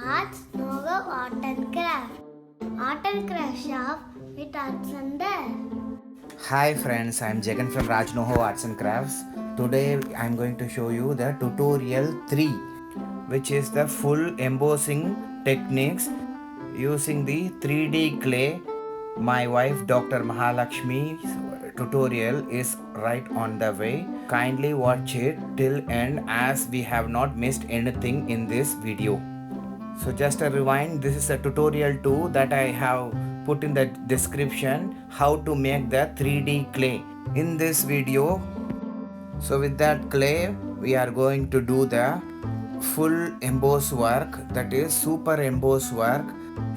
Arts, Nogo, Art and Craft. Art and Craft shop with arts and there. Hi friends, I'm Jegan from Rajnoho Arts and Crafts. Today I'm going to show you the tutorial 3, which is the full embossing techniques using the 3D clay. My wife Dr. Mahalakshmi's tutorial is right on the way. Kindly watch it till end as we have not missed anything in this video. So just a rewind, this is a tutorial 2 that I have put in the description how to make the 3D clay. In this video, so with that clay we are going to do the full emboss work, that is super emboss work.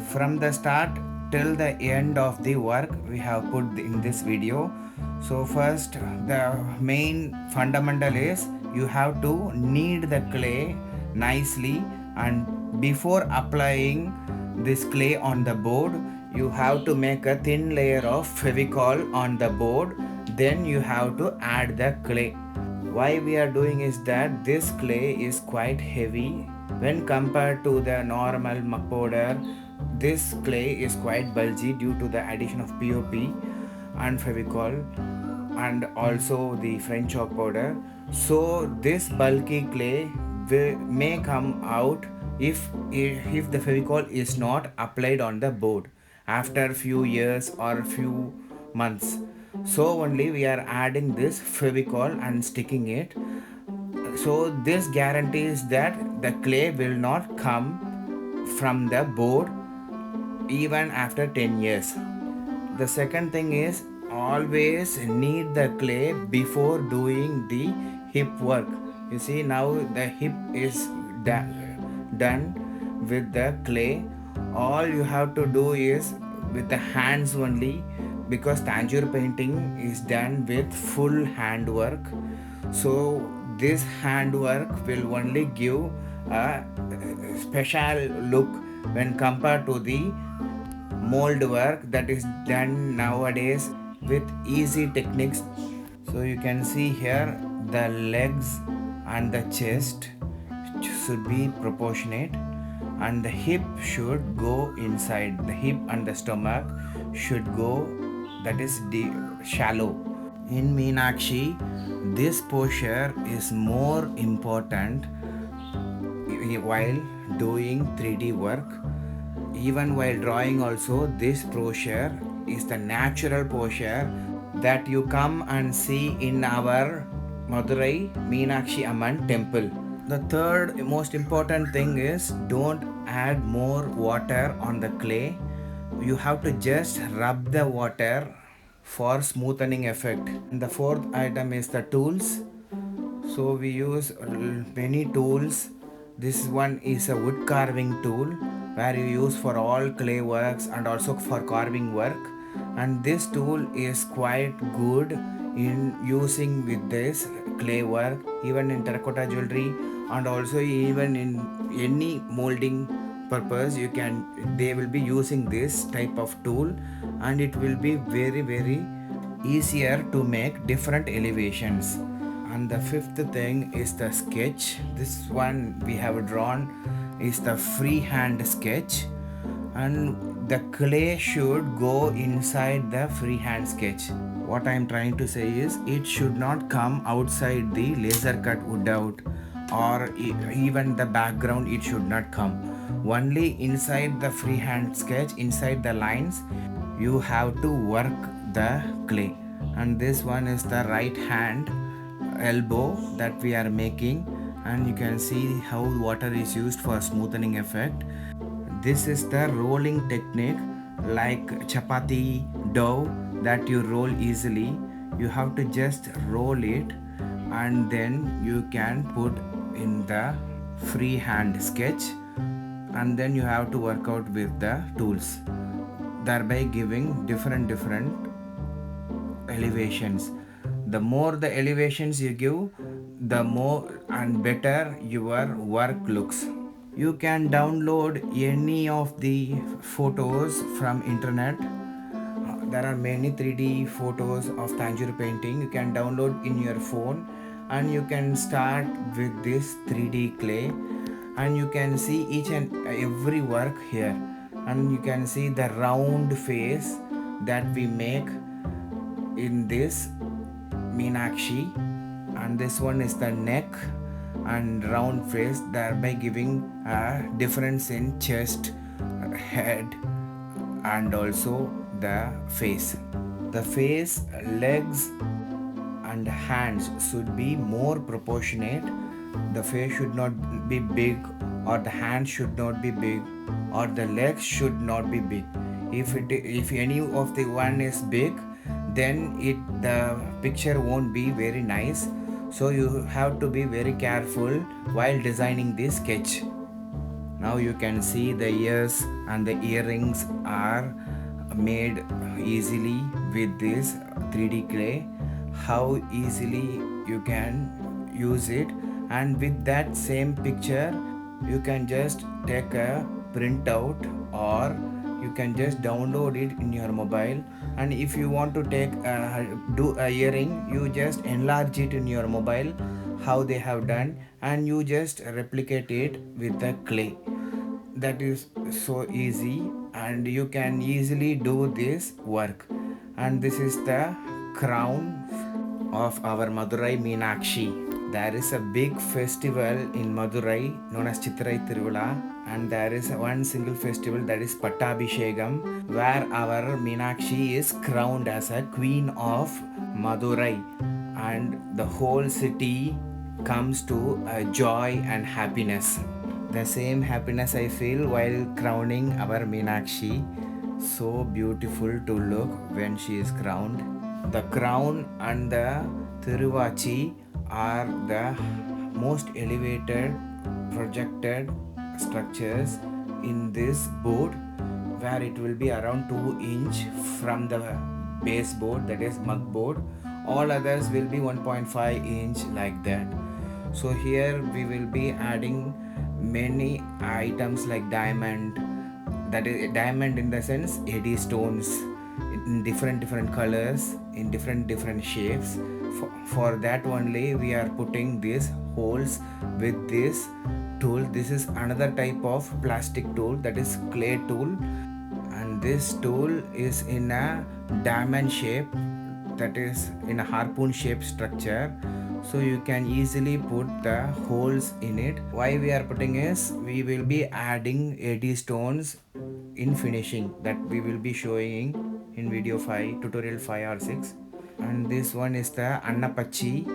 From the start till the end of the work we have put in this video. So first the main fundamental is you have to knead the clay nicely, and before applying this clay on the board you have to make a thin layer of fevicol on the board, then you have to add the clay. Why we are doing is that this clay is quite heavy when compared to the normal muck powder. This clay is quite bulgy due to the addition of POP and fevicol and also the French chalk powder. So this bulky clay may come out if the fevicol is not applied on the board after few years or few months. So only we are adding this fevicol and sticking it. So this guarantees that the clay will not come from the board even after 10 years. The second thing is always knead the clay before doing the hip work. You see, now the hip is done with the clay. All you have to do is with the hands only, because Tanjore painting is done with full hand work. So this hand work will only give a special look when compared to the mold work that is done nowadays with easy techniques. So you can see here the legs and the chest should be proportionate, and the hip should go inside. The hip and the stomach should go, that is shallow. In Meenakshi, this posture is more important while doing 3D work. Even while drawing also, this posture is the natural posture that you come and see in our Madurai Meenakshi Amman temple. The third most important thing is don't add more water on the clay. You have to just rub the water for smoothening effect. And the fourth item is the tools. So we use many tools. This one is a wood carving tool where you use for all clay works and also for carving work, and this tool is quite good in using with this clay work, even in terracotta jewelry and also even in any molding purpose. They will be using this type of tool, and it will be very easier to make different elevations. And the fifth thing is the sketch. This one we have drawn is the freehand sketch, and the clay should go inside the freehand sketch. What I am trying to say is it should not come outside the laser cut wood out, or even the background. It should not come only inside the freehand sketch. Inside the lines you have to work the clay. And this one is the right hand elbow that we are making, and you can see how water is used for smoothening effect. This is the rolling technique, like chapati dough that you roll easily. You have to just roll it, and then you can put in the freehand sketch, and then you have to work out with the tools, thereby giving different elevations. The more the elevations you give, the more and better your work looks. You can download any of the photos from internet. There are many 3D photos of Tanjore painting you can download in your phone, and you can start with this 3D clay. and you can see each and every work here, and you can see the round face that we make in this Meenakshi, and this one is the neck and round face, thereby giving a difference in chest, head, and also the face. The face, legs, and hands should be more proportionate. The face should not be big, or the hands should not be big, or the legs should not be big. If any of the one is big, then the picture won't be very nice. So you have to be very careful while designing this sketch. Now you can see the ears and the earrings are made easily with this 3D clay. How easily you can use it, and with that same picture you can just take a printout, or you can just download it in your mobile. And if you want to do a earring, you just enlarge it in your mobile how they have done, and you just replicate it with the clay. That is so easy, and you can easily do this work. And this is the crown of our Madurai Meenakshi. There is a big festival in Madurai known as Chitrai Tiruvila, and there is one single festival, that is Pattabhishegam, where our Meenakshi is crowned as a queen of Madurai, and the whole city comes to joy and happiness. The same happiness I feel while crowning our Meenakshi. So beautiful to look when she is crowned. The crown and the Thiruvachi are the most elevated projected structures in this board, where it will be around 2 inch from the baseboard, that is mug board. All others will be 1.5 inch like that. So here we will be adding many items like diamond, that is diamond in the sense AD stones in different colors, in different shapes. For that only we are putting these holes with this tool. This is another type of plastic tool, that is clay tool, and this tool is in a diamond shape, that is in a harpoon shape structure. So you can easily put the holes in it. Why we are putting is, we will be adding AD stones in finishing, that we will be showing in video 5, tutorial 5 or 6. And this one is the Annapachi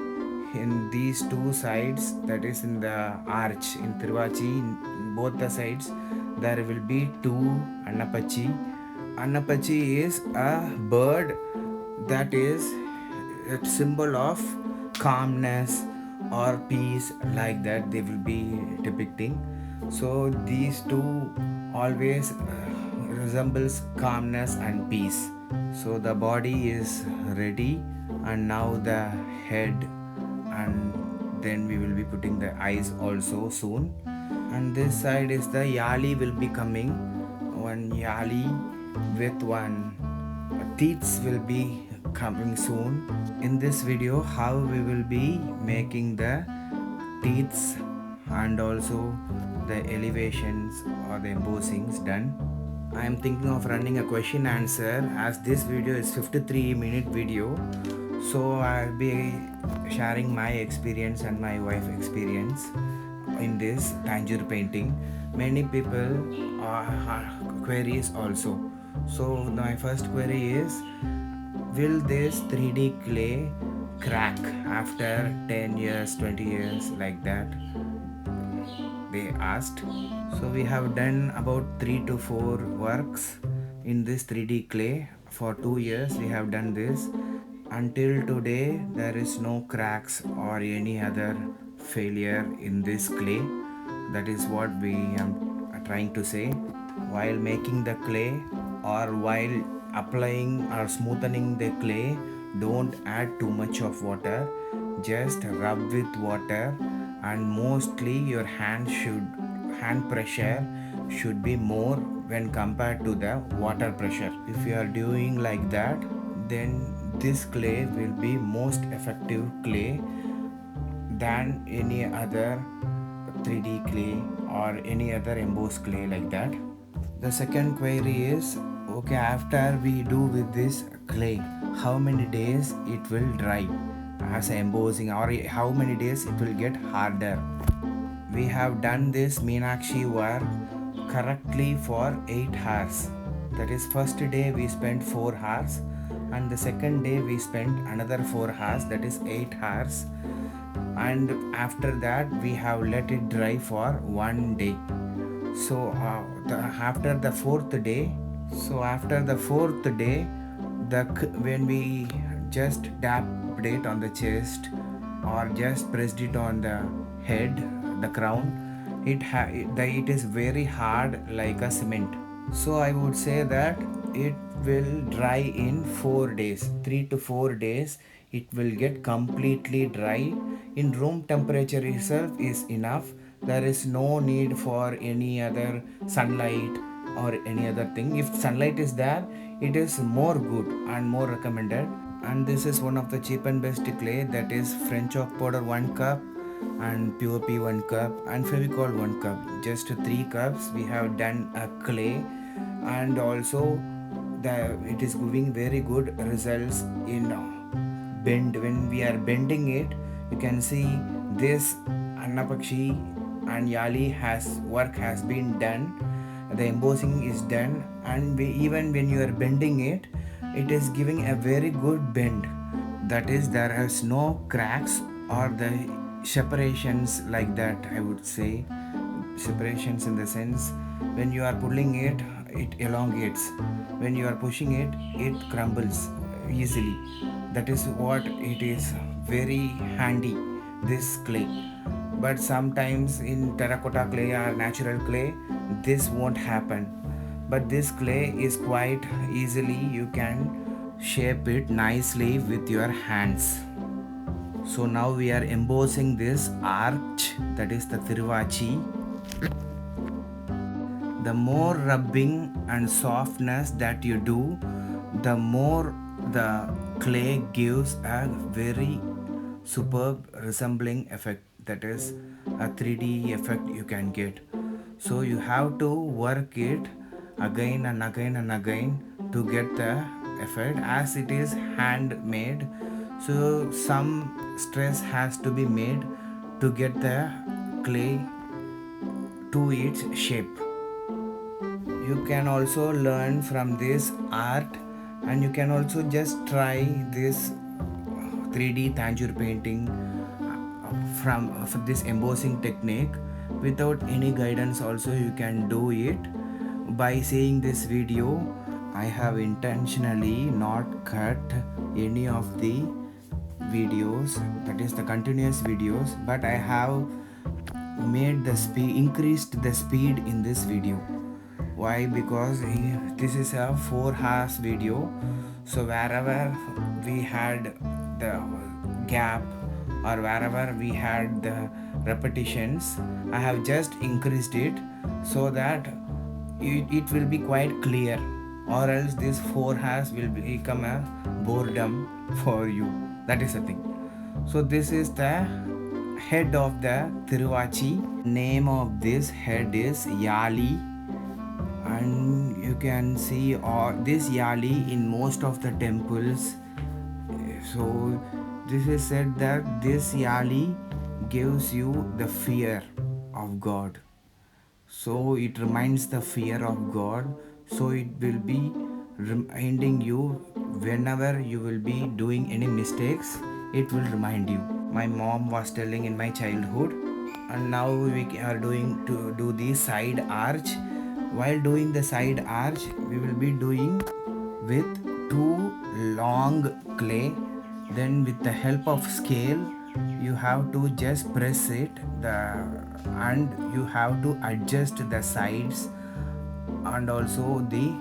in these two sides, that is in the arch in Tiruvachi, in both the sides there will be two Annapachi. Annapachi is a bird that is a symbol of calmness or peace, like that they will be depicting. So these two always resembles calmness and peace. So the body is ready, and now the head, and then we will be putting the eyes also soon. And this side is the yali will be coming, one yali with one teeth will be coming soon. In this video, how we will be making the teeth and also the elevations or the embossings done. I am thinking of running a question answer, as this video is 53-minute video. So I'll be sharing my experience and my wife's experience in this Tanjore painting. Many people queries also. So my first query is, will this 3D clay crack after 10 years, 20 years, like that? They asked. So we have done about 3 to 4 works in this 3D clay. For 2 years we have done this. Until today there is no cracks or any other failure in this clay. That is what we are trying to say. While making the clay or while applying or smoothing the clay, don't add too much of water. Just rub with water, and mostly your hand pressure should be more when compared to the water pressure. If you are doing like that, then this clay will be most effective clay than any other 3D clay or any other embossed clay like that. The second query is, okay, after we do with this clay, how many days it will dry as embossing, or how many days it will get harder? We have done this Meenakshi work correctly for 8 hours. That is, first day we spent 4 hours, and the second day we spent another 4 hours, that is 8 hours, and after that we have let it dry for 1 day. So after the fourth day, when we just dabbed it on the chest or just pressed it on the head, the crown, it is very hard like a cement. So I would say that it will dry in 4 days, 3 to 4 days. It will get completely dry. In room temperature itself is enough. There is no need for any other sunlight or any other thing. If sunlight is there, it is more good and more recommended. And this is one of the cheap and best clay, that is French chalk powder 1 cup and POP 1 cup and Fevicol 1 cup. Just 3 cups we have done a clay, and also it is giving very good results in bend. When we are bending it, you can see this Annapakshi and Yali work has been done. The embossing is done, and even when you are bending it, it is giving a very good bend. That is, there is no cracks or the separations like that. I would say separations in the sense, when you are pulling it, it elongates. When you are pushing it, it crumbles easily. That is what it is very handy, this clay. But sometimes in terracotta clay or natural clay, this won't happen. But this clay is quite easily, you can shape it nicely with your hands. So now we are embossing this arch, that is the Thiruvachi. The more rubbing and softness that you do, the more the clay gives a very superb resembling effect, that is a 3D effect you can get. So you have to work it again and again and again to get the effect, as it is handmade. So some stress has to be made to get the clay to its shape. You can also learn from this art, and you can also just try this 3D Tanjore painting from this embossing technique without any guidance. Also you can do it by seeing this video. I have intentionally not cut any of the videos, that is the continuous videos, but I have made the speed, increased the speed in this video. Why? Because this is a 4 hours video, so wherever we had the gap or wherever we had the repetitions, I have just increased it so that it will be quite clear, or else this 4 hours will become a boredom for you. That is the thing. So this is the head of the Thiruvachi. Name of this head is Yali, and you can see this Yali in most of the temples. So this is said that this Yali gives you the fear of God. So it reminds the fear of God. So it will be reminding you whenever you will be doing any mistakes, it will remind you. My mom was telling in my childhood, and now we are doing to do the side arch. While doing the side arch, we will be doing with 2 long clay. Then with the help of scale, you have to just press it and you have to adjust the sides and also the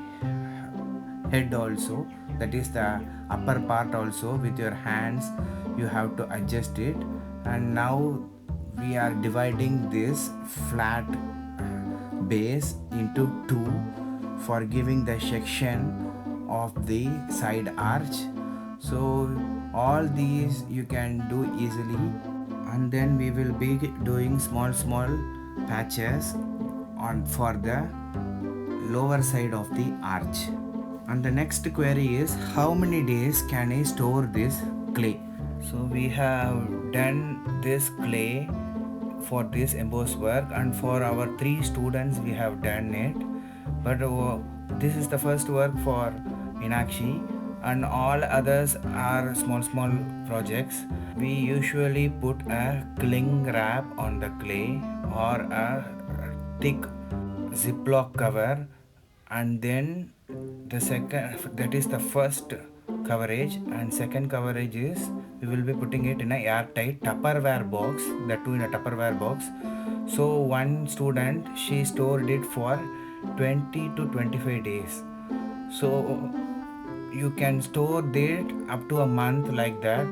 head also, that is the upper part also. With your hands you have to adjust it. And now we are dividing this flat base into 2 for giving the section of the side arch. So all these you can do easily and then we will be doing small patches on for the lower side of the arch. And the next query is, how many days can I store this clay? So we have done this clay for this emboss work, and for our 3 students we have done it, but this is the first work for Meenakshi, and all others are small projects. We usually put a cling wrap on the clay or a thick ziploc cover, and then the second, that is the first coverage, and second coverage is we will be putting it in a airtight Tupperware box, that too in a Tupperware box. So one student, she stored it for 20 to 25 days. So you can store it up to a month like that.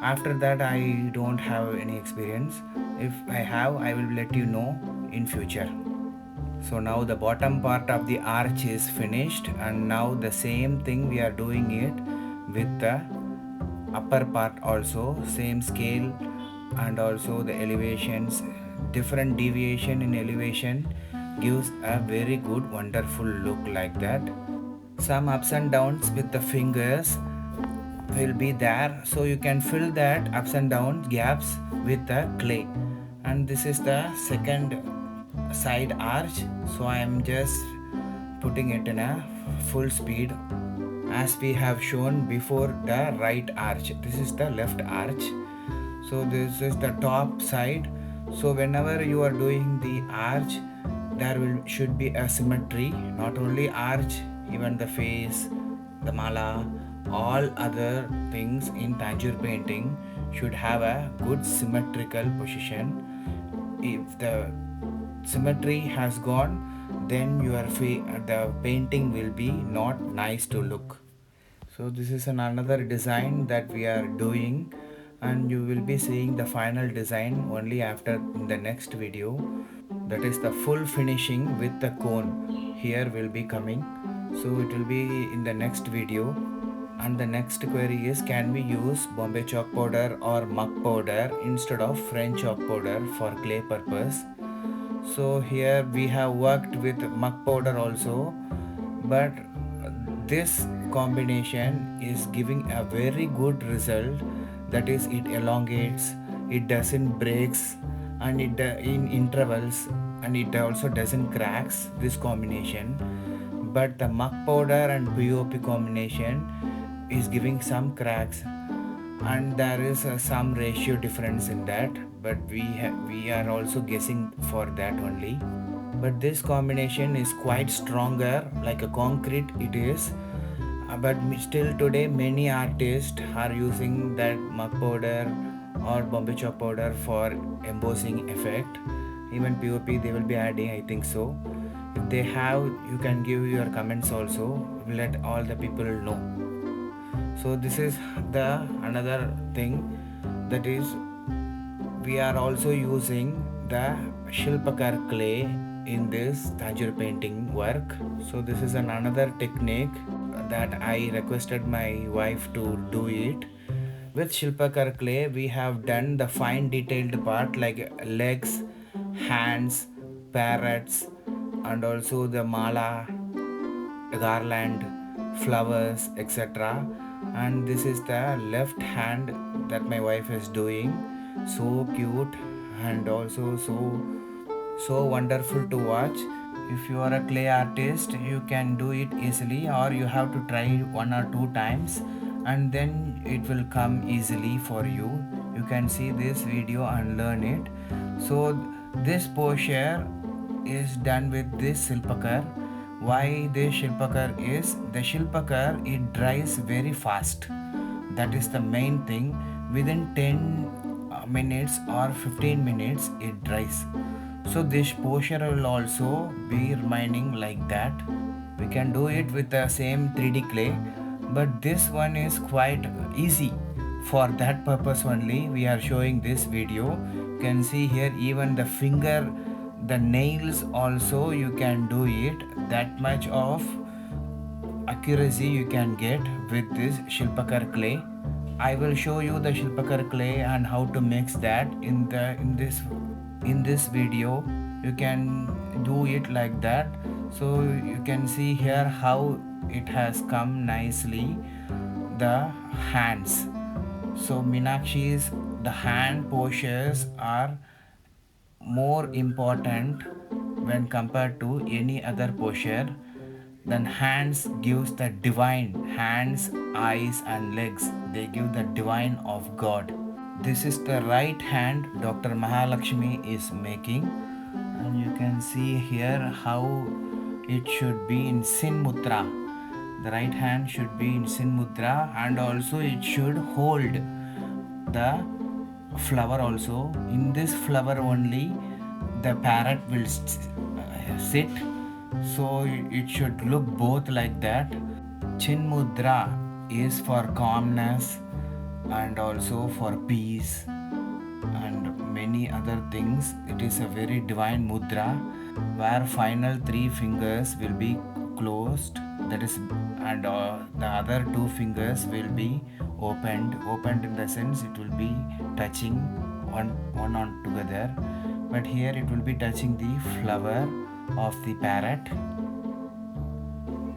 After that I don't have any experience. If I have, I will let you know in future. So now the bottom part of the arch is finished, and now the same thing we are doing it with the upper part also, same scale, and also the elevations. Different deviation in elevation gives a very good wonderful look like that. Some ups and downs with the fingers will be there, so you can fill that ups and downs gaps with the clay. And this is the second side arch, so I am just putting it in a full speed as we have shown before the right arch. This is the left arch, so this is the top side. So whenever you are doing the arch, there should be a symmetry, not only arch, even the face, the mala, all other things in Tanjore painting should have a good symmetrical position. If the symmetry has gone, then the painting will be not nice to look. So this is another design that we are doing, and you will be seeing the final design only after in the next video. That is the full finishing with the cone here will be coming, so it will be in the next video. And the next query is, can we use Bombay chalk powder or muck powder instead of French chalk powder for clay purpose? So here we have worked with muck powder also, but this combination is giving a very good result. That is, it elongates, it doesn't breaks, and it in intervals, and it also doesn't cracks, this combination. But the muck powder and POP combination is giving some cracks, and there is some ratio difference in that, but we are also guessing for that only. But this combination is quite stronger, like a concrete it is. But still today many artists are using that muck powder or Bombay chalk powder for embossing effect. Even POP they will be adding, I think so. If they have, you can give your comments also, let all the people know. So this is the another thing, that is we are also using the Shilpakar clay in this Tanjore painting work. So this is another technique that I requested my wife to do it. With Shilpakar clay we have done the fine detailed part like legs, hands, parrots, and also the mala, garland, flowers, etc. And this is the left hand that my wife is doing, so cute and also so wonderful to watch. If you are a clay artist, you can do it easily, or you have to try 1 or 2 times, and then it will come easily for you. You can see this video and learn it. So this posture is done with this Shilpakar. Why this Shilpakar is, the Shilpakar it dries very fast. That is the main thing. Within 10 minutes or 15 minutes it dries. So this posture will also be remaining like that. We can do it with the same 3D clay, but this one is quite easy. For that purpose only we are showing this video. You can see here even the finger, the nails also you can do it. That much of accuracy you can get with this Shilpakar clay. I will show you the Shilpakar clay and how to mix that in this video. You can do it like that. So you can see here how it has come nicely. The hands. So Meenakshi's the hand postures are more important when compared to any other posture. Then hands gives the divine, hands, eyes and legs, they give the divine of God. This is the right hand Dr. Mahalakshmi is making, and you can see here how it should be in Sin Mudra. The right hand should be in Sin Mudra, and also it should hold the flower also. In this flower only the parrot will sit, so it should look both like that. Chin Mudra is for calmness and also for peace and many other things. It is a very divine mudra where final three fingers will be closed, that is, and the other two fingers will be opened in the sense it will be touching one on together, but here it will be touching the flower of the parrot.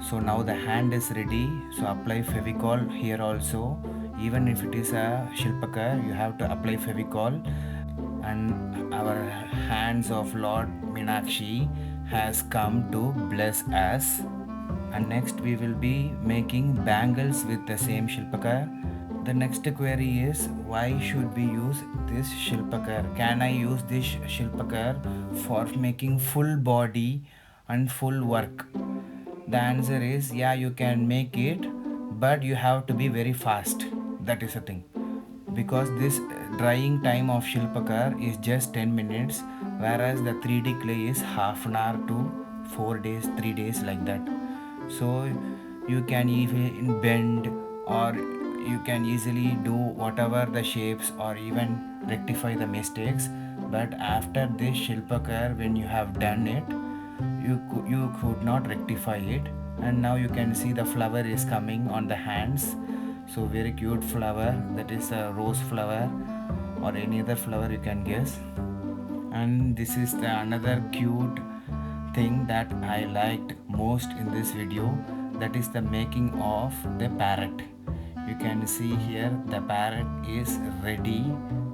So now the hand is ready, so apply Fevicol here also. Even if it is a Shilpakar, you have to apply Fevicol. And our hands of Lord Meenakshi has come to bless us. And next we will be making bangles with the same Shilpakar. The next query is, why should we use this Shilpakar? Can I use this Shilpakar for making full body and full work? The answer is, yeah, you can make it, but you have to be very fast. That is the thing. Because this drying time of Shilpakar is just 10 minutes, whereas the 3D clay is half an hour to 4 days, 3 days, like that. So you can even bend, or you can easily do whatever the shapes, or even rectify the mistakes. But after this Shilpakar, when you have done it, you could not rectify it. And now you can see the flower is coming on the hands. So very cute flower, that is a rose flower or any other flower you can guess. And this is the another cute thing that I liked most in this video, that is the making of the parrot. You can see here the parrot is ready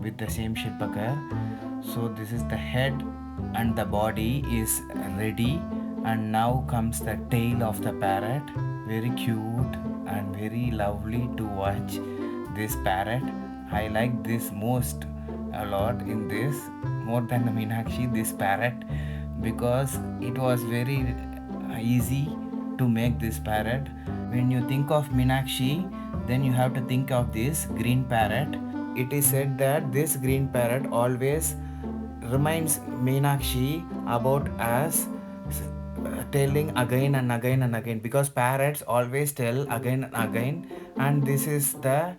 with the same Shilpakar. So this is the head and the body is ready, and now comes the tail of the parrot. Very cute and very lovely to watch this parrot. I like this most a lot in this, more than the Meenakshi, this parrot, because it was very easy to make this parrot. When you think of Meenakshi, then you have to think of this green parrot. It is said that this green parrot always reminds Meenakshi about us, telling again and again and again, because parrots always tell again and again. And this is the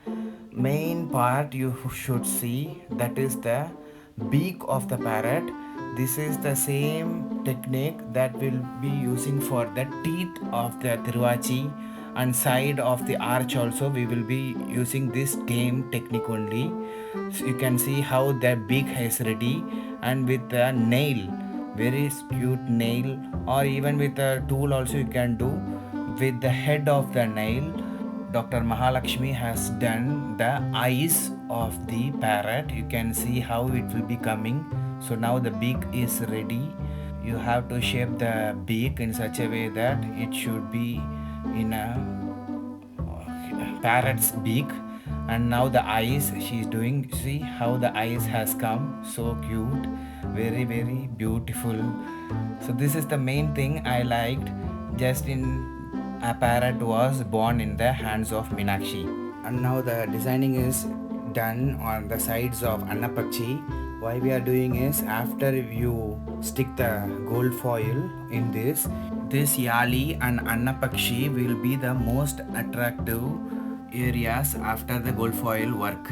main part you should see, that is the beak of the parrot. This is the same technique that we'll be using for the teeth of the Tiruvachi, and side of the arch also we will be using this same technique only. So you can see how the beak is ready, and with the nail, very cute nail, or even with a tool also you can do. With the head of the nail, Dr. Mahalakshmi has done the eyes of the parrot. You can see how it will be coming. So now the beak is ready. You have to shape the beak in such a way that it should be in a parrot's beak. And now the eyes she is doing, see how the eyes has come, so cute, very very beautiful. So this is the main thing I liked, just in a parrot was born in the hands of Meenakshi. And now the designing is done on the sides of Annapakshi. Why we are doing is, after you stick the gold foil in this Yali and Annapakshi will be the most attractive areas after the gold foil work.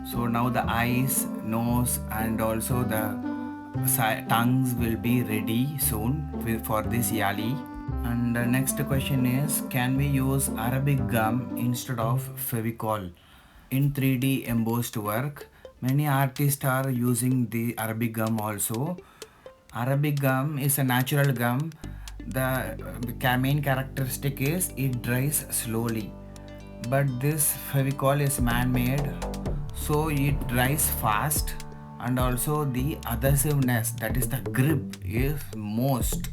So now the eyes, nose and also the tongues will be ready soon for this Yali. And the next question is, can we use Arabic gum instead of Fevicol? in 3D embossed work. Many artists are using the Arabic gum also. Arabic gum is a natural gum. The main characteristic is it dries slowly. But this Fevicol is man-made, so it dries fast, and also the adhesiveness, that is the grip, is most,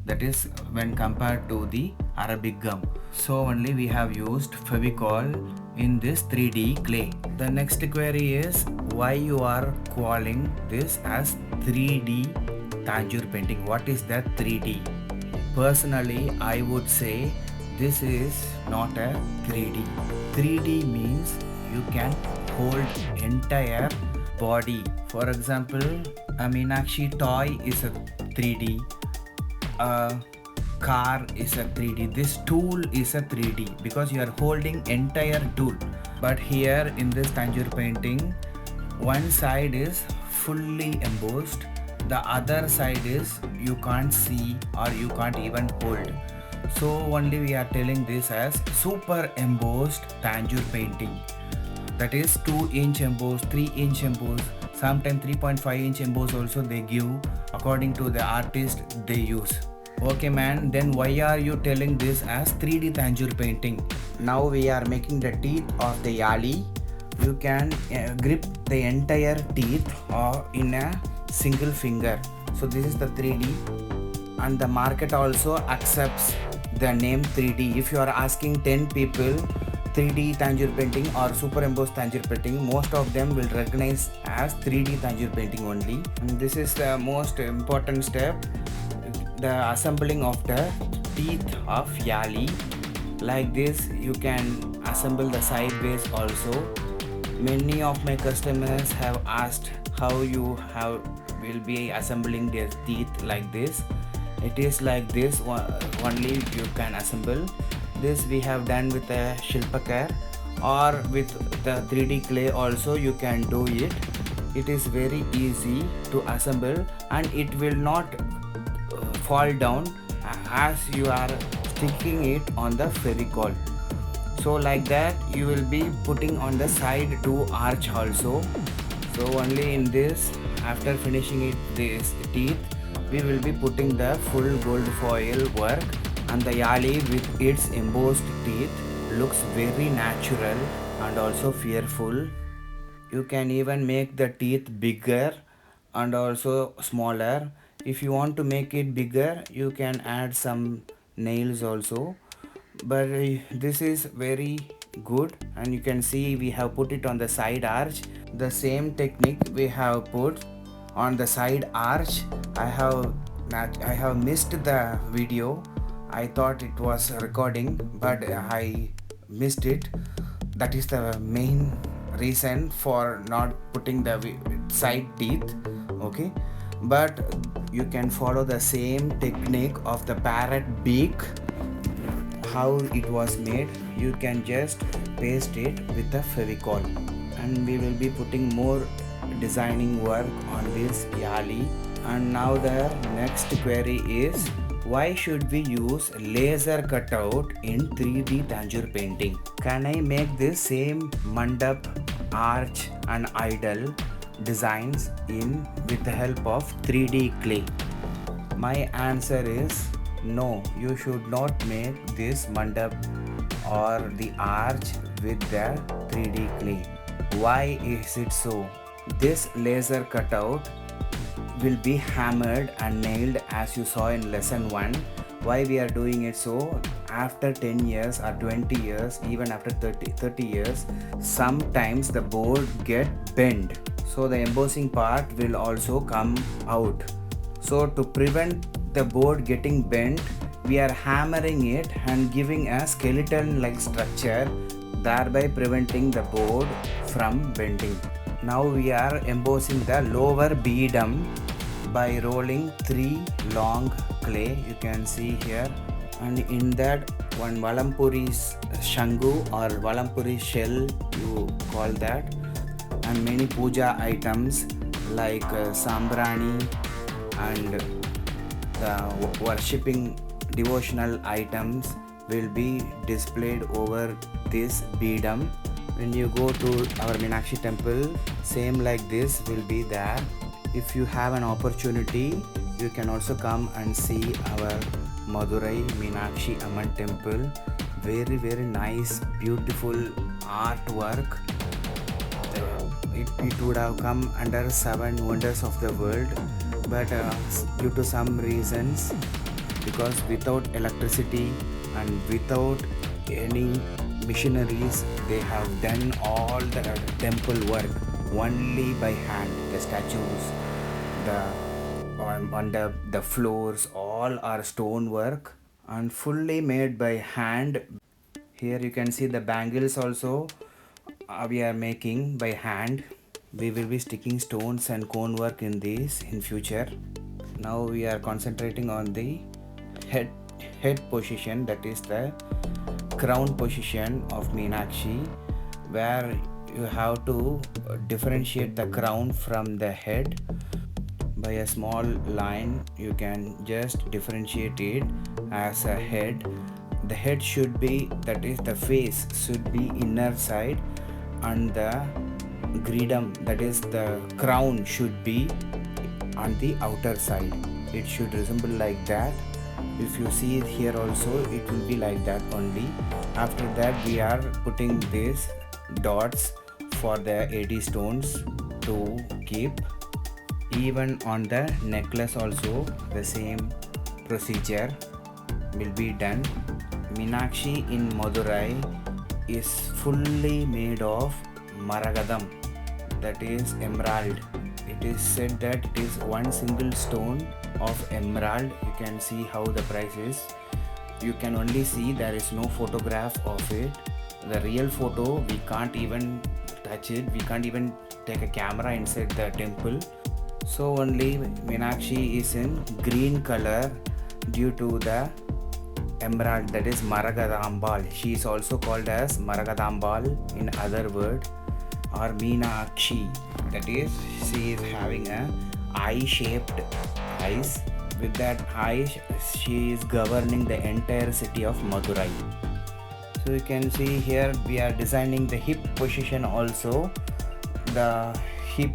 that is when compared to the Arabic gum. So only we have used Fevicol in this 3D clay. The next query is why you are calling this as 3D Tanjore painting. What is that 3D? Personally, I would say this is not a 3D. 3D means you can hold entire body. For example, a Meenakshi toy is a 3D. A car is a 3D. This tool is a 3D because you are holding entire tool. But here in this Tanjore painting, one side is fully embossed, the other side is you can't see or you can't even hold. So only we are telling this as super embossed Tanjore painting. That is 2-inch emboss, 3-inch emboss, sometimes 3.5-inch emboss also they give according to the artist they use. Okay man, then why are you telling this as 3D Tanjore painting? Now we are making the teeth of the yali. You can grip the entire teeth or in a single finger. So this is the 3D, and the market also accepts the name 3D. If you are asking 10 people 3D Tanjore painting or super embossed Tanjore painting, most of them will recognize as 3D Tanjore painting only. And this is the most important step, the assembling of the teeth of yali. Like this you can assemble the sideways also. Many of my customers have asked how you will be assembling their teeth like this. It is like this only you can assemble. This we have done with a Shilpakar or with the 3D clay also you can do it. It is very easy to assemble and it will not fall down as you are sticking it on the Fevicol. So like that you will be putting on the side to arch also. So only in this, after finishing it this teeth, we will be putting the full gold foil work, and the yali with its embossed teeth looks very natural and also fearful. You can even make the teeth bigger and also smaller. If you want to make it bigger, you can add some nails also. But this is very good, and you can see we have put it on the side arch. The same technique we have put on the side arch. I have missed the video. I thought it was recording, but I missed it. That is the main reason for not putting the side teeth. Okay, but you can follow the same technique of the parrot beak. How it was made, you can just paste it with a Fevicol, and we will be putting more designing work on this yali. And now the next query is why should we use laser cutout in 3D Tanjore painting? Can I make this same mandap, arch and idol designs in with the help of 3D clay? My answer is no, you should not make this mandap or the arch with the 3D clay. Why is it so? This laser cutout will be hammered and nailed as you saw in lesson 1. Why we are doing it so? After 10 years or 20 years, even after 30 years, sometimes the board get bent. So the embossing part will also come out. So to prevent the board getting bent, we are hammering it and giving a skeleton like structure, thereby preventing the board from bending. Now we are embossing the lower beadum by rolling 3 long clay, you can see here, and in that one Valampuri shangu or Valampuri shell you call that, and many puja items like sambrani and the worshipping devotional items will be displayed over this beadum. When you go to our Meenakshi temple, same like this will be there. If you have an opportunity, you can also come and see our Madurai Meenakshi Amman temple. Very nice, beautiful artwork. It would have come under 7 wonders of the world, but due to some reasons, because without electricity and without any missionaries, they have done all the temple work only by hand. The statues, the on the floors, all are stone work and fully made by hand. Here you can see the bangles also we are making by hand. We will be sticking stones and cone work in this in future. Now we are concentrating on the head position, that is the crown position of Meenakshi, where you have to differentiate the crown from the head by a small line. You can just differentiate it as a head. The head should be, that is the face should be inner side, and the gridam, that is the crown, should be on the outer side. It should resemble like that. If you see it here also, it will be like that only. After that, we are putting these dots for the 80 stones to keep. Even on the necklace also the same procedure will be done. Meenakshi in Madurai is fully made of Maragadam, that is emerald. It is said that it is one single stone of emerald. You can see how the price is. You can only see, there is no photograph of it. The real photo, we can't even touch it. We can't even take a camera inside the temple. So only Meenakshi is in green color due to the emerald, that is Maragadambal. She is also called as Maragadambal in other word, or Meenakshi, that is she is having a eye-shaped eyes. With that eye, she is governing the entire city of Madurai. So you can see here we are designing the hip position also. The hip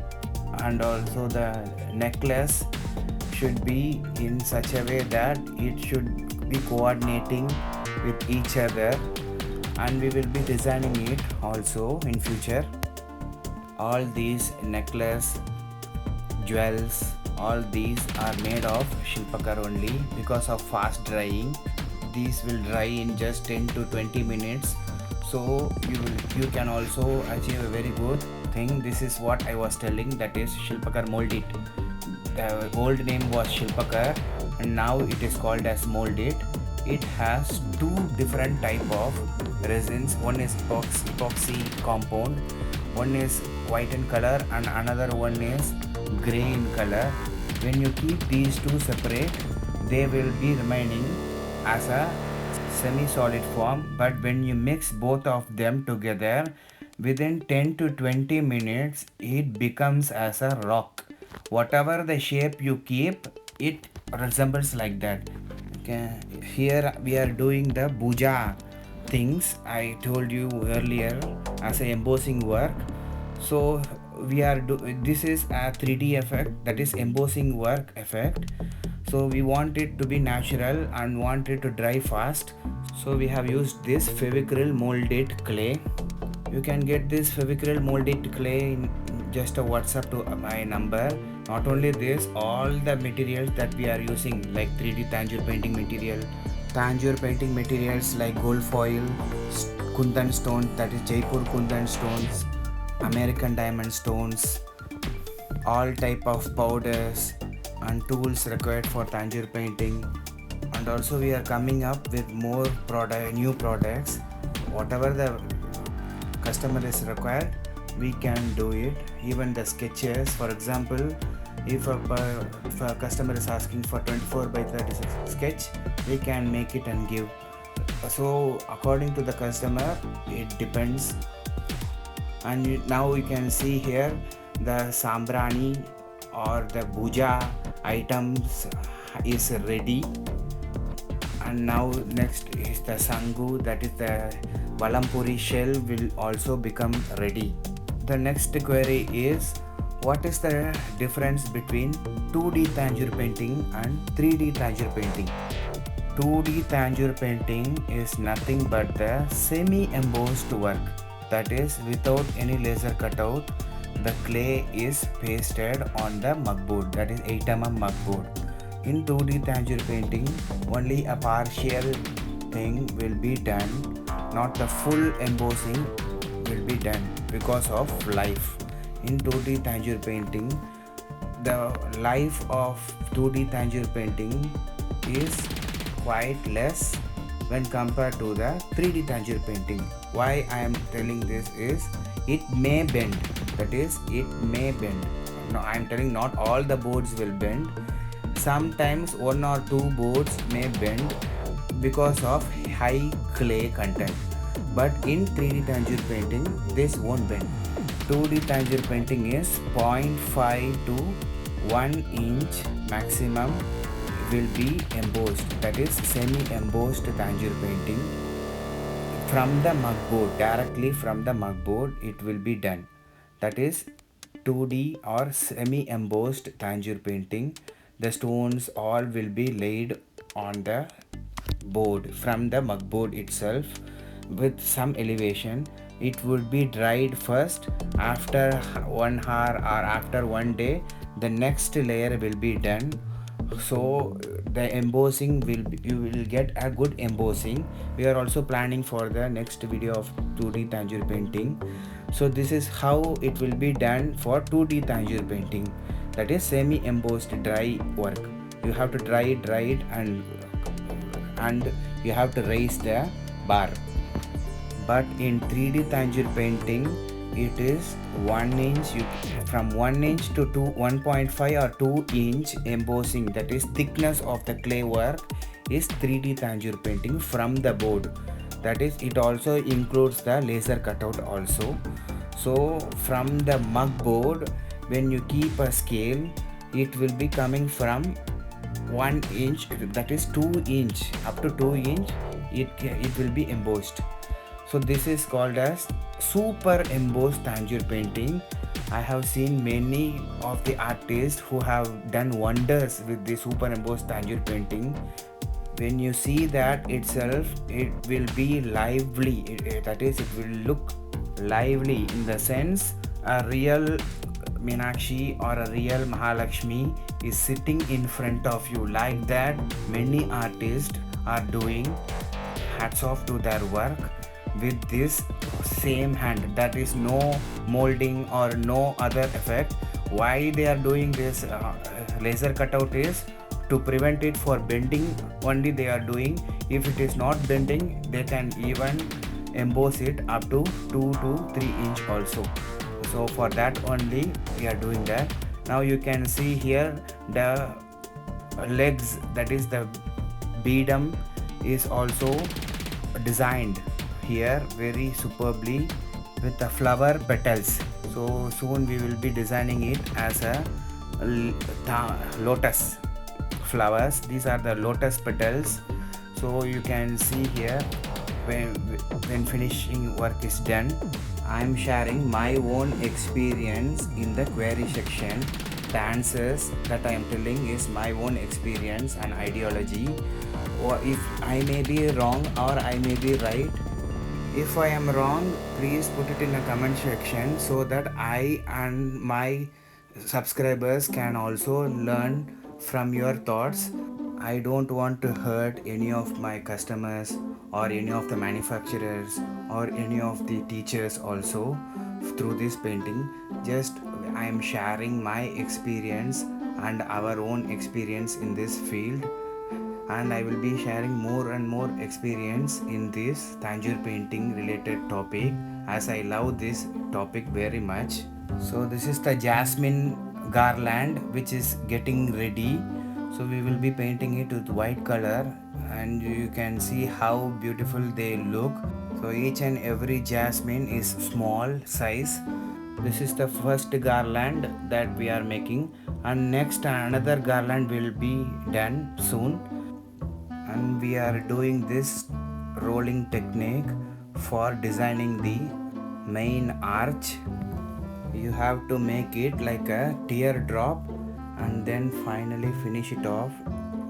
and also the necklace should be in such a way that it should be coordinating with each other, and we will be designing it also in future. All these necklace, jewels, all these are made of Shilpakar only because of fast drying. These will dry in just 10 to 20 minutes. So you can also achieve a very good thing. This is what I was telling, that is Shilpakar mold it. The old name was Shilpakar and now it is called as mold it. It has two different type of resins. One is epoxy compound, one is white in color and another one is gray in color. When you keep these two separate, they will be remaining as a semi-solid form, but when you mix both of them together, within 10 to 20 minutes it becomes as a rock. Whatever the shape you keep, it resembles like that. Okay, here we are doing the puja things I told you earlier as a embossing work. So we are this is a 3D effect, that is embossing work effect. So we want it to be natural and want it to dry fast. So we have used this Fevicryl molded clay. You can get this Fevicryl molded clay in just a WhatsApp to my number. Not only this, all the materials that we are using like 3D Tanjore painting material, Tanjore painting materials like gold foil, Kundan stone, that is Jaipur Kundan stones, American diamond stones, all type of powders and tools required for Tanjore painting. And also we are coming up with more new products. Whatever the customer is required, we can do it. Even the sketches, for example, if a customer is asking for 24 by 36 sketch, we can make it and give. So according to the customer, it depends. And now you can see here the sambrani or the puja items is ready, And now next is the sangu, that is the valampuri shell will also become ready. The next query is, what is the difference between 2D Tanjore painting and 3D Tanjore painting? 2D Tanjore painting is nothing but the semi-embossed work, that is without any laser cutout. The clay is pasted on the mugboard, that is 8 mm mugboard. In 2D Tanjore painting, only a partial thing will be done, not the full embossing will be done because of life. In 2D Tanjore painting, the life of 2D Tanjore painting is quite less when compared to the 3D Tanjore painting. Why I am telling this is, it may bend, that is it may bend. No, I am telling not all the boards will bend. Sometimes 1 or 2 boards may bend because of high clay content. But in 3D Tanjore painting, this won't bend. 2D Tanjore painting is 0.5 to 1 inch maximum will be embossed, that is semi-embossed Tanjore painting. From the mugboard, directly from the mugboard it will be done. That is 2D or semi-embossed Tanjore painting. The stones all will be laid on the board from the mugboard itself with some elevation. It would be dried first. After 1 hour or after 1 day, the next layer will be done. So the embossing will be, you will get a good embossing. We are also planning for the next video of 2D Tanjore painting. So this is how it will be done for 2D Tanjore painting, that is semi embossed dry work. You have to dry it and you have to raise the bar. But in 3D Tanjore painting, it is 1 inch, from 1 inch to 1.5 or 2 inch embossing, that is thickness of the clay work is 3D Tanjore painting from the board. That is, it also includes the laser cutout also. So from the mug board, when you keep a scale, it will be coming from 1 inch, that is 2 inch, up to 2 inch it will be embossed. So this is called as super embossed Tanjore painting. I have seen many of the artists who have done wonders with the super embossed Tanjore painting. When you see that itself, it will be lively, that is it will look lively, in the sense a real Meenakshi or a real Mahalakshmi is sitting in front of you. Like that many artists are doing. Hats off to their work with this same hand, that is no molding or no other effect. Why they are doing this laser cutout is to prevent it for bending only they are doing. If it is not bending, they can even emboss it up to 2 to 3 inch also. So for that only we are doing that. Now you can see here the legs, that is the beadum is also designed here very superbly with the flower petals. So soon we will be designing it as a lotus flowers. These are the lotus petals. So you can see here when finishing work is done, I am sharing my own experience in the query section. The answers that I am telling is my own experience and ideology. Or if I may be wrong or I may be right, if I am wrong, please put it in the comment section so that I and my subscribers can also learn from your thoughts. I don't want to hurt any of my customers or any of the manufacturers or any of the teachers also through this painting. Just I am sharing my experience and our own experience in this field, and I will be sharing more and more experience in this Tanjore painting related topic, as I love this topic very much. So this is the jasmine garland which is getting ready. So we will be painting it with white color, and you can see how beautiful they look. So each and every jasmine is small size. This is the first garland that we are making, and next another garland will be done soon. and we are doing this rolling technique for designing the main arch. You have to make it like a teardrop and then finally finish it off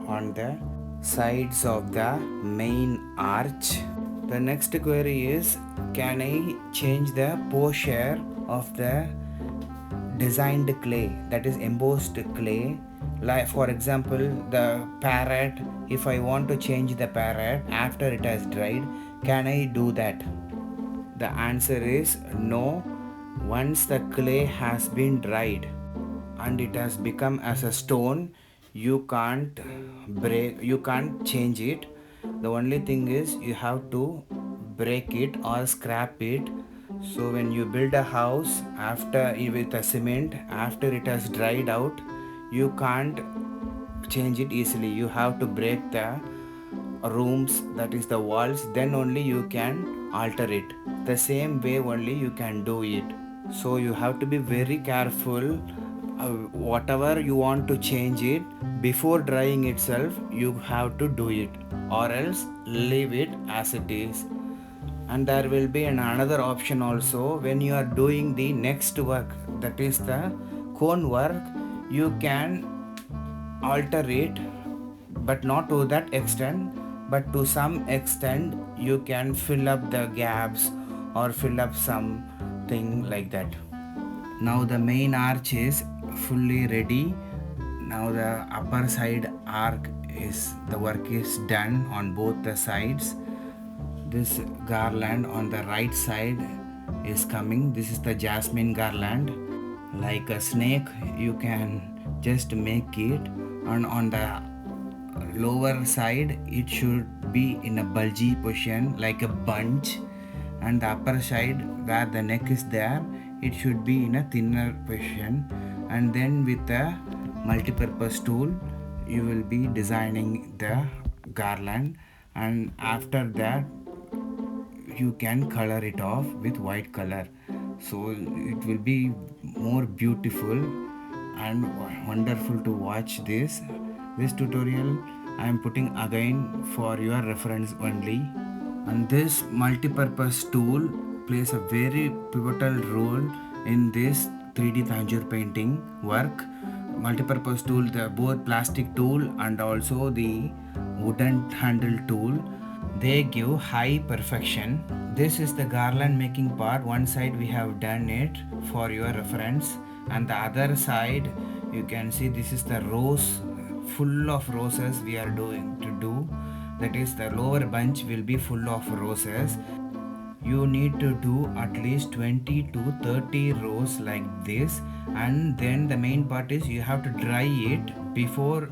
on the sides of the main arch. The next query is, can I change the posture of the designed clay, that is embossed clay? Like for example, the parrot, if I want to change the parrot after it has dried, can I do that? The answer is no. Once the clay has been dried and it has become as a stone, you can't change it. The only thing is you have to break it or scrap it. So when you build a house after with a cement, after it has dried out, you can't change it easily. You have to break the rooms, that is the walls, then only you can alter it. The same way only you can do it. So you have to be very careful. Whatever you want to change it, before drying itself you have to do it, or else leave it as it is. And there will be another option also. When you are doing the next work, that is the cone work, you can alter it, but not to that extent, but to some extent you can fill up the gaps or fill up something like that. Now the main arch is fully ready. Now the upper side arc is, the work is done on both the sides. This garland on the right side is coming. This is the jasmine garland. Like a snake, you can just make it, and on the lower side it should be in a bulgy position like a bunch, and the upper side where the neck is there, it should be in a thinner position. And then with a multi-purpose tool you will be designing the garland, and after that you can color it off with white color, so it will be more beautiful and wonderful to watch this tutorial. I am putting again for your reference only. And this multi-purpose tool plays a very pivotal role in this 3D Tanjore painting work. Multi-purpose tool, the both plastic tool and also the wooden handle tool, they give high perfection. This is the garland making part. One side we have done it for your reference, and the other side you can see this is the rose, full of roses we are doing to do. That is, the lower bunch will be full of roses. You need to do at least 20 to 30 rows like this, and then the main part is you have to dry it before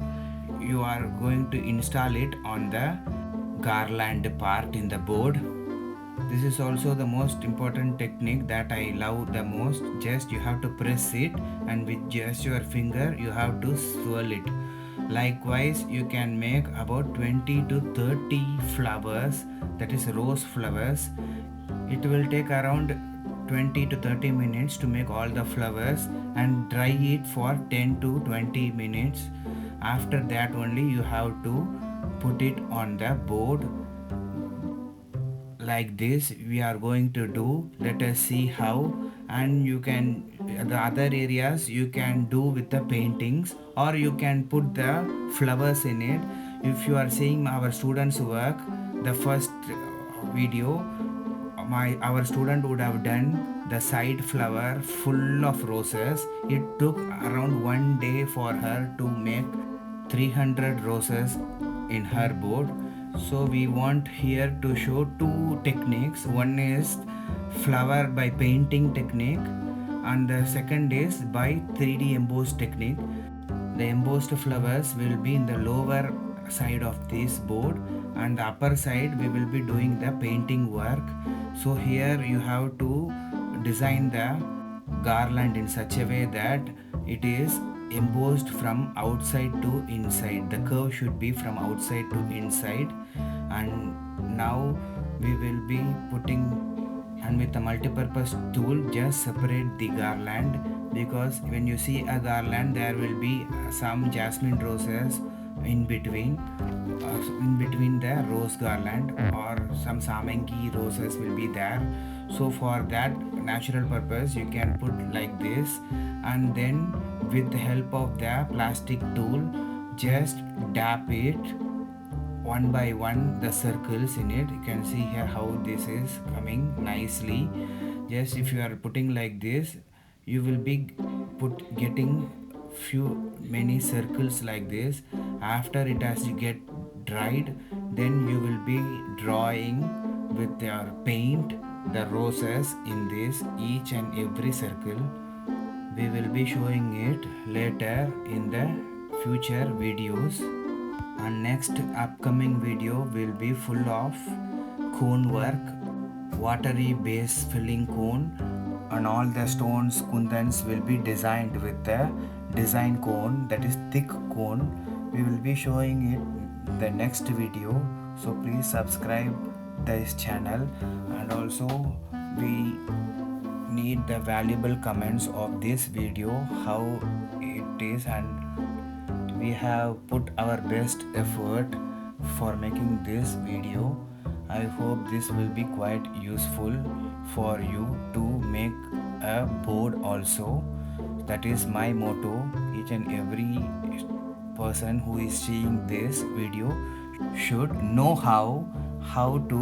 you are going to install it on the garland part in the board. This is also the most important technique that I love the most. Just you have to press it, and with just your finger you have to swirl it. Likewise, you can make about 20 to 30 flowers, that is rose flowers. It will take around 20 to 30 minutes to make all the flowers, and dry it for 10 to 20 minutes. After that only you have to put it on the board like this we are going to do. Let us see how. And you can, the other areas you can do with the paintings, or you can put the flowers in it. If you are seeing our students work, the first video, our student would have done the side flower full of roses. It took around 1 day for her to make 300 roses in her board. So we want here to show two techniques. One is flower by painting technique, and the second is by 3D emboss technique. The embossed flowers will be in the lower side of this board, and the upper side we will be doing the painting work. So here you have to design the garland in such a way that it is embossed from outside to inside. The curve should be from outside to inside. And now we will be putting, and with the multi-purpose tool just separate the garland, because when you see a garland there will be some jasmine roses in between the rose garland, or some samangi roses will be there. So for that natural purpose you can put like this, and then with the help of the plastic tool just dab it one by one the circles in it. You can see here how this is coming nicely. Just if you are putting like this, you will be getting many circles like this. After it has to get dried, then you will be drawing with your paint the roses in this each and every circle. We will be showing it later in the future videos. And next upcoming video will be full of cone work, watery base filling cone, and all the stones kundans will be designed with the design cone, that is thick cone. We will be showing it the next video, so please subscribe this channel. And also we need the valuable comments of this video, how it is, and we have put our best effort for making this video. I hope this will be quite useful for you to make a board also. That is my motto. Each and every person who is seeing this video should know how to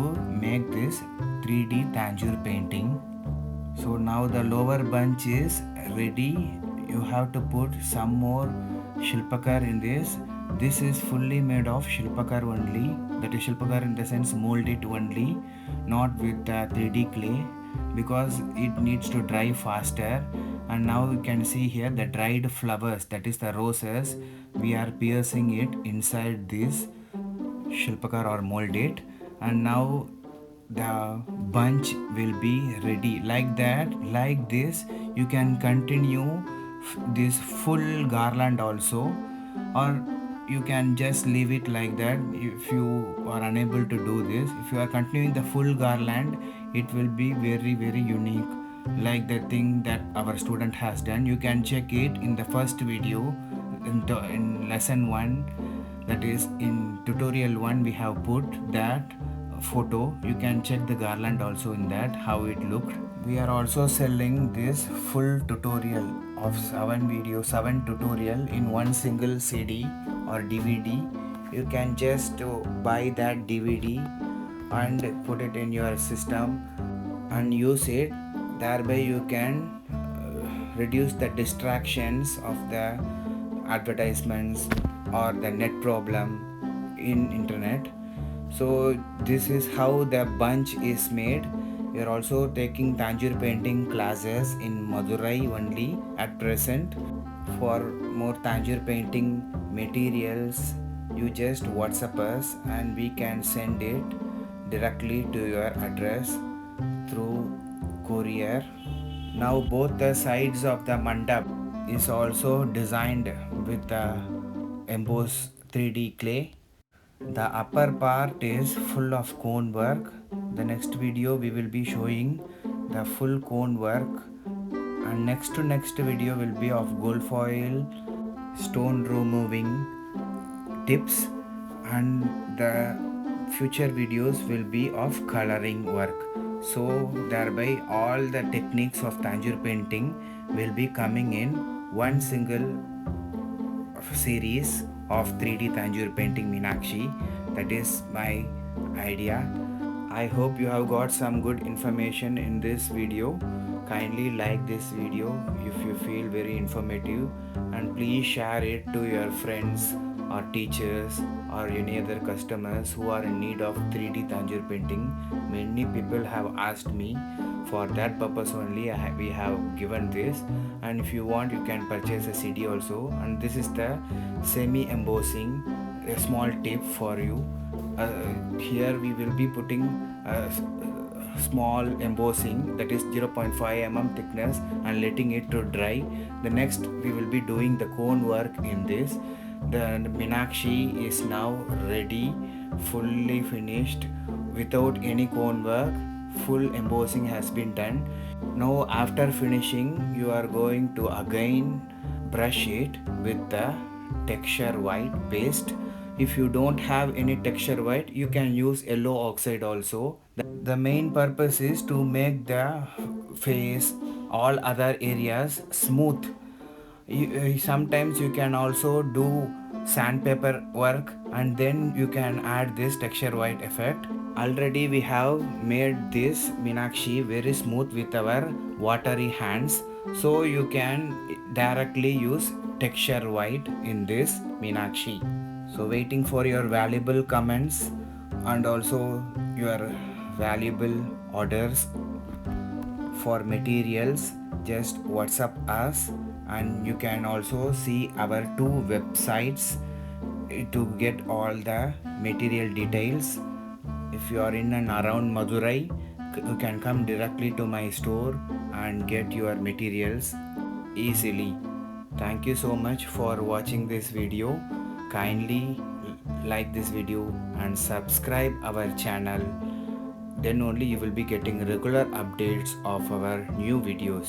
make this 3D Tanjore painting. So now the lower bunch is ready. You have to put some more shilpakar in this. This is fully made of shilpakar only. That is shilpakar in the sense mold it only, not with the 3D clay, because it needs to dry faster. And now you can see here the dried flowers, that is the roses. We are piercing it inside this shilpakar or mold it, and now the bunch will be ready. Like that, like this you can continue this full garland also, or you can just leave it like that. If you are unable to do this, if you are continuing the full garland, it will be very unique, like the thing that our student has done. You can check it in the first video in lesson 1, that is in tutorial 1. We have put that photo. You can check the garland also in that, how it looked. We are also selling this full tutorial of 7 tutorial in one single CD or DVD. You can just buy that DVD and put it in your system and use it. Thereby you can reduce the distractions of the advertisements or the net problem in internet. So this is how the bunch is made. We are also taking Tanjore painting classes in Madurai only at present. For more Tanjore painting materials, you just WhatsApp us and we can send it directly to your address through courier. Now both the sides of the mandap is also designed with the emboss 3D clay. The upper part is full of cone work. The next video we will be showing the full cone work, and next video will be of gold foil, stone removing tips, and the future videos will be of coloring work. So thereby all the techniques of Tanjore painting will be coming in one single series of 3D Tanjore painting Meenakshi. That is my idea. I hope you have got some good information in this video. Kindly like this video if you feel very informative, and please share it to your friends or teachers or any other customers who are in need of 3D Tanjore painting. Many people have asked me. For that purpose only we have given this, and if you want you can purchase a CD also. And this is the semi embossing, a small tip for you. Here we will be putting a small embossing, that is 0.5 mm thickness, and letting it to dry. The next we will be doing the cone work in this. The Meenakshi is now ready, fully finished, without any cone work. Full embossing has been done. Now after finishing, you are going to again brush it with the texture white paste If you don't have any texture white, you can use yellow oxide also. The main purpose is to make the face, all other areas smooth. Sometimes you can also do sandpaper work and then you can add this texture white effect. Already we have made this Meenakshi very smooth with our watery hands, so you can directly use texture white in this Meenakshi. So waiting for your valuable comments and also your valuable orders for materials. Just WhatsApp us, and you can also see our two websites to get all the material details. If you are in and around Madurai, you can come directly to my store and get your materials easily. Thank you so much for watching this video. Kindly like this video and subscribe our channel. Then only you will be getting regular updates of our new videos.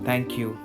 Thank you.